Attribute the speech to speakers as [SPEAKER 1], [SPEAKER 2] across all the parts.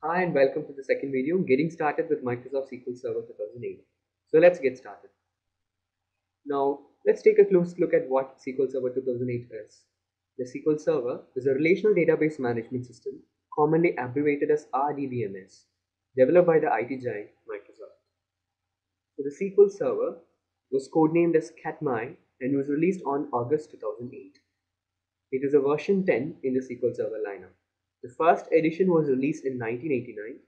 [SPEAKER 1] Hi and welcome to the second video, getting started with Microsoft SQL Server 2008. So let's get started. Now let's take a close look at what SQL Server 2008 is. The SQL Server is a relational database management system, commonly abbreviated as RDBMS, developed by the IT giant Microsoft. So the SQL Server was codenamed as Katmai and was released on August 2008. It is a version 10 in the SQL Server lineup. The first edition was released in 1989.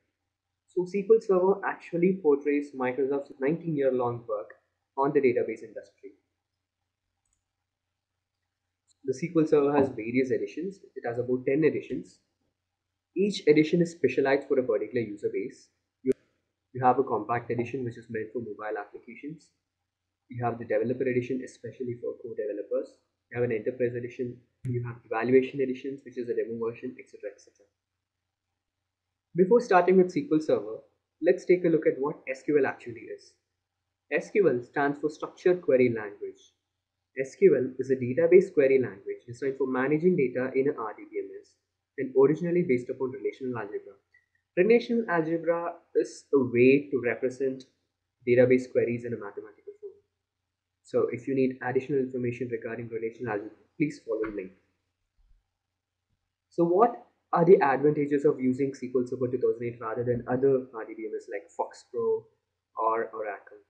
[SPEAKER 1] So SQL Server actually portrays Microsoft's 19-year-long work on the database industry. The SQL Server has various editions. It has about 10 editions. Each edition is specialized for a particular user base. You have a compact edition which is meant for mobile applications. You have the developer edition especially for core developers. You have an enterprise edition. You have evaluation editions which is a demo version, etc. etc. Before starting with SQL Server, let's take a look at what SQL actually is. SQL stands for Structured Query Language. SQL is a database query language designed for managing data in an RDBMS and originally based upon relational algebra. Relational algebra is a way to represent database queries in a mathematical form. So if you need additional information regarding relational algebra, please follow the link. So what are the advantages of using SQL Server 2008 rather than other RDBMS like FoxPro or Oracle?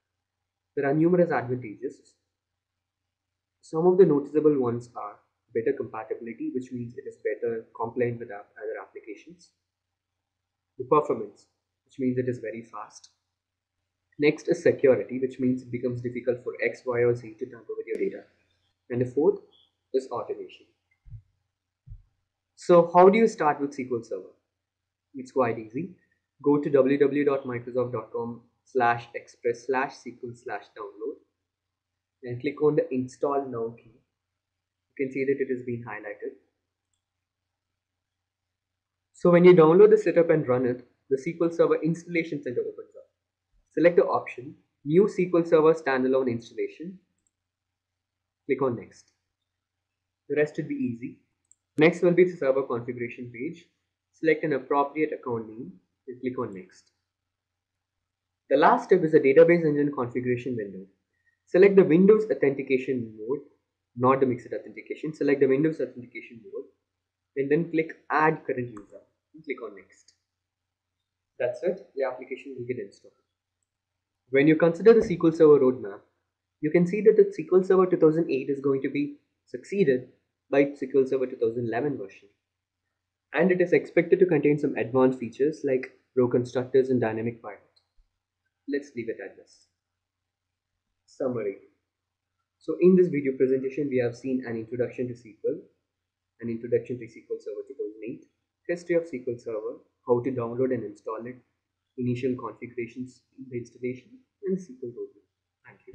[SPEAKER 1] There are numerous advantages. Some of the noticeable ones are better compatibility, which means it is better compliant with other applications. The performance, which means it is very fast. Next is security, which means it becomes difficult for X, Y, or Z to tamper with your data. And the fourth is automation. So how do you start with SQL Server? It's quite easy. Go to www.microsoft.com/express/sql/download and click on the install now key. You can see that it has been highlighted. So when you download the setup and run it, the SQL Server Installation Center opens up. Select the option New SQL Server Standalone Installation. Click on Next. The rest will be easy. Next will be the server configuration page. Select an appropriate account name and click on Next. The last step is the database engine configuration window. Select the Windows authentication mode, not the mixed authentication. Select the Windows authentication mode and then click Add Current User and click on Next. That's it, the application will get installed. When you consider the SQL Server roadmap, you can see that the SQL Server 2008 is going to be succeeded by SQL Server 2011 version. And it is expected to contain some advanced features like row constructors and dynamic pilot. Let's leave it at this. Summary. So in this video presentation, we have seen an introduction to SQL, an introduction to SQL Server 2008, history of SQL Server, how to download and install it, initial configurations in the installation, and SQL Roadmap. Thank you.